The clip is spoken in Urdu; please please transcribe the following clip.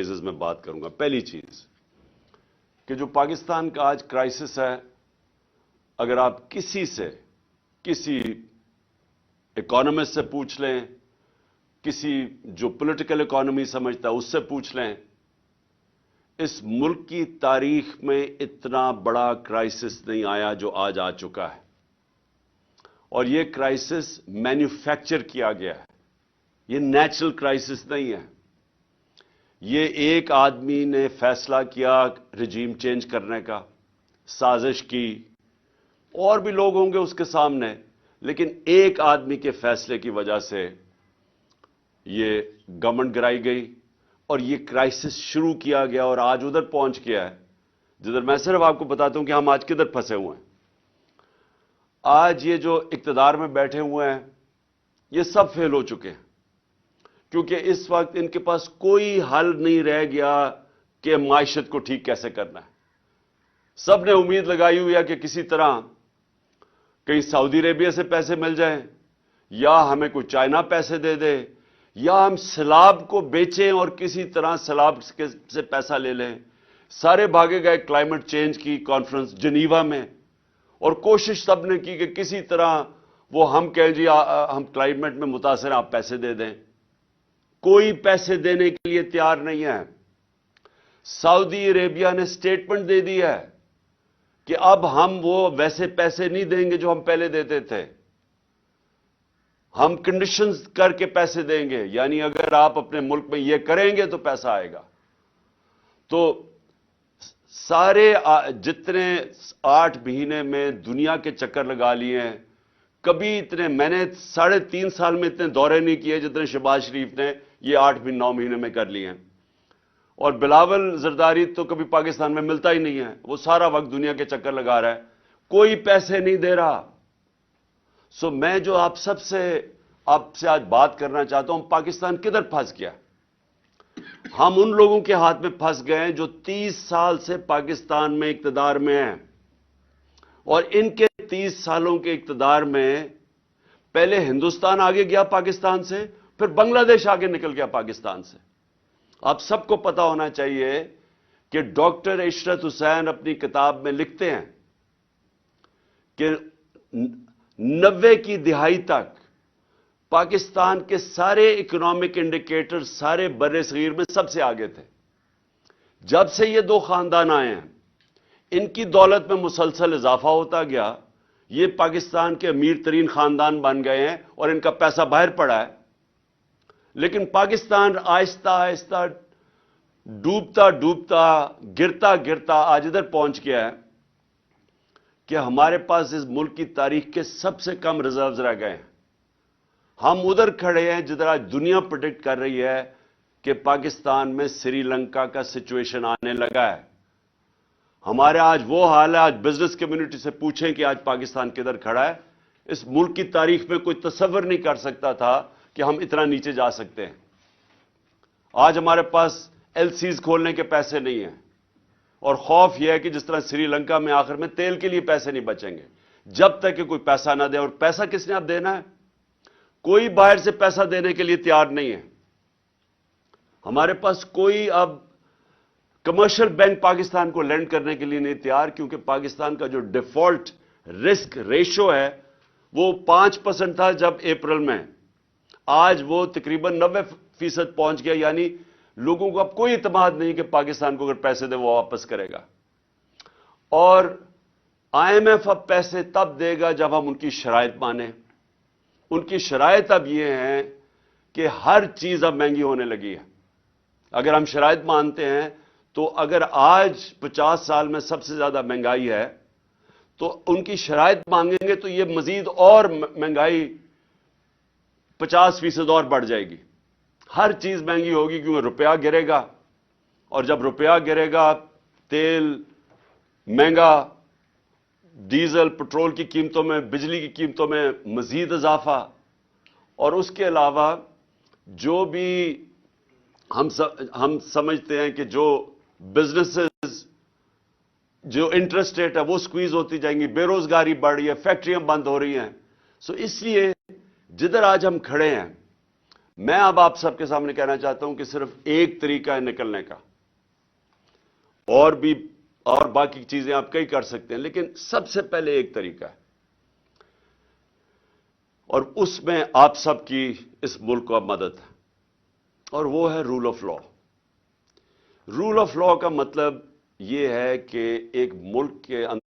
فیزز میں بات کروں گا. پہلی چیز کہ جو پاکستان کا آج کرائسس ہے، اگر آپ کسی اکانومسٹ سے پوچھ لیں، کسی جو پولیٹیکل اکانومی سمجھتا ہے اس سے پوچھ لیں، اس ملک کی تاریخ میں اتنا بڑا کرائسس نہیں آیا جو آج آ چکا ہے. اور یہ کرائسس مینوفیکچر کیا گیا ہے، یہ نیچرل کرائسس نہیں ہے. یہ ایک آدمی نے فیصلہ کیا رجیم چینج کرنے کا، سازش کی، اور بھی لوگ ہوں گے اس کے سامنے، لیکن ایک آدمی کے فیصلے کی وجہ سے یہ گورنمنٹ گرائی گئی اور یہ کرائسس شروع کیا گیا اور آج ادھر پہنچ گیا ہے جدھر میں صرف آپ کو بتاتا ہوں کہ ہم آج کدھر پھنسے ہوئے ہیں. آج یہ جو اقتدار میں بیٹھے ہوئے ہیں یہ سب فیل ہو چکے ہیں، کیونکہ اس وقت ان کے پاس کوئی حل نہیں رہ گیا کہ معیشت کو ٹھیک کیسے کرنا ہے. سب نے امید لگائی ہوئی ہے کہ کسی طرح کہیں سعودی عربیہ سے پیسے مل جائیں، یا ہمیں کوئی چائنا پیسے دے دے، یا ہم سیلاب کو بیچیں اور کسی طرح سیلاب سے پیسہ لے لیں. سارے بھاگے گئے کلائمیٹ چینج کی کانفرنس جنیوا میں، اور کوشش سب نے کی کہ کسی طرح وہ ہم کہیں جی ہم کلائمیٹ میں متاثر ہیں، آپ پیسے دے دیں. کوئی پیسے دینے کے لیے تیار نہیں ہے. سعودی عربیہ نے سٹیٹمنٹ دے دی ہے کہ اب ہم وہ ویسے پیسے نہیں دیں گے جو ہم پہلے دیتے تھے، ہم کنڈیشنز کر کے پیسے دیں گے، یعنی اگر آپ اپنے ملک میں یہ کریں گے تو پیسہ آئے گا. تو سارے جتنے 8 مہینے میں دنیا کے چکر لگا لیے ہیں، کبھی اتنے میں نے 3.5 سال میں اتنے دورے نہیں کیے جتنے شہباز شریف نے یہ 8-9 مہینے میں کر لیے ہیں. اور بلاول زرداری تو کبھی پاکستان میں ملتا ہی نہیں ہے، وہ سارا وقت دنیا کے چکر لگا رہا ہے، کوئی پیسے نہیں دے رہا. سو میں جو آپ سے آج بات کرنا چاہتا ہوں، پاکستان کدھر پھنس گیا؟ ہم ان لوگوں کے ہاتھ میں پھنس گئے ہیں جو 30 سال سے پاکستان میں اقتدار میں ہیں، اور ان کے 30 سالوں کے اقتدار میں پہلے ہندوستان آگے گیا پاکستان سے، پھر بنگلہ دیش آگے نکل گیا پاکستان سے. آپ سب کو پتا ہونا چاہیے کہ ڈاکٹر عشرت حسین اپنی کتاب میں لکھتے ہیں کہ 90 کی دہائی تک پاکستان کے سارے اکنامک انڈیکیٹر سارے بر صغیر میں سب سے آگے تھے. جب سے یہ 2 خاندان آئے ہیں، ان کی دولت میں مسلسل اضافہ ہوتا گیا، یہ پاکستان کے امیر ترین خاندان بن گئے ہیں اور ان کا پیسہ باہر پڑا ہے. لیکن پاکستان آہستہ آہستہ ڈوبتا گرتا آج ادھر پہنچ گیا ہے کہ ہمارے پاس اس ملک کی تاریخ کے سب سے کم ریزروز رہ گئے ہیں. ہم ادھر کھڑے ہیں جدھر آج دنیا پریڈکٹ کر رہی ہے کہ پاکستان میں سری لنکا کا سچویشن آنے لگا ہے. ہمارے آج وہ حال ہے، آج بزنس کمیونٹی سے پوچھیں کہ آج پاکستان کدھر کھڑا ہے. اس ملک کی تاریخ میں کوئی تصور نہیں کر سکتا تھا کہ ہم اتنا نیچے جا سکتے ہیں. آج ہمارے پاس ایل سیز کھولنے کے پیسے نہیں ہیں، اور خوف یہ ہے کہ جس طرح سری لنکا میں آخر میں تیل کے لیے پیسے نہیں بچیں گے جب تک کہ کوئی پیسہ نہ دے. اور پیسہ کس نے اب دینا ہے؟ کوئی باہر سے پیسہ دینے کے لیے تیار نہیں ہے. ہمارے پاس کوئی اب کمرشل بینک پاکستان کو لینڈ کرنے کے لیے نہیں تیار، کیونکہ پاکستان کا جو ڈیفالٹ رسک ریشو ہے وہ 5% تھا جب اپریل میں، آج وہ تقریباً 90% پہنچ گیا. یعنی لوگوں کو اب کوئی اعتماد نہیں کہ پاکستان کو اگر پیسے دے وہ واپس کرے گا. اور آئی ایم ایف اب پیسے تب دے گا جب ہم ان کی شرائط مانیں. ان کی شرائط اب یہ ہیں کہ ہر چیز اب مہنگی ہونے لگی ہے. اگر ہم شرائط مانتے ہیں تو اگر آج 50 سال میں سب سے زیادہ مہنگائی ہے تو ان کی شرائط مانگیں گے تو یہ مزید اور مہنگائی 50% اور بڑھ جائے گی. ہر چیز مہنگی ہوگی کیونکہ روپیہ گرے گا، اور جب روپیہ گرے گا تیل مہنگا، ڈیزل پٹرول کی قیمتوں میں، بجلی کی قیمتوں میں مزید اضافہ. اور اس کے علاوہ جو بھی ہم سمجھتے ہیں کہ جو بزنسز جو انٹرسٹ ریٹ ہے وہ سکویز ہوتی جائیں گی، بے روزگاری بڑھ رہی ہے، فیکٹریاں بند ہو رہی ہیں. سو اس لیے جدھر آج ہم کھڑے ہیں میں اب آپ سب کے سامنے کہنا چاہتا ہوں کہ صرف ایک طریقہ ہے نکلنے کا، اور باقی چیزیں آپ کئی کر سکتے ہیں، لیکن سب سے پہلے ایک طریقہ ہے، اور اس میں آپ سب کی اس ملک کو اب مدد ہے، اور وہ ہے rule of law. Rule of law کا مطلب یہ ہے کہ ایک ملک کے اندر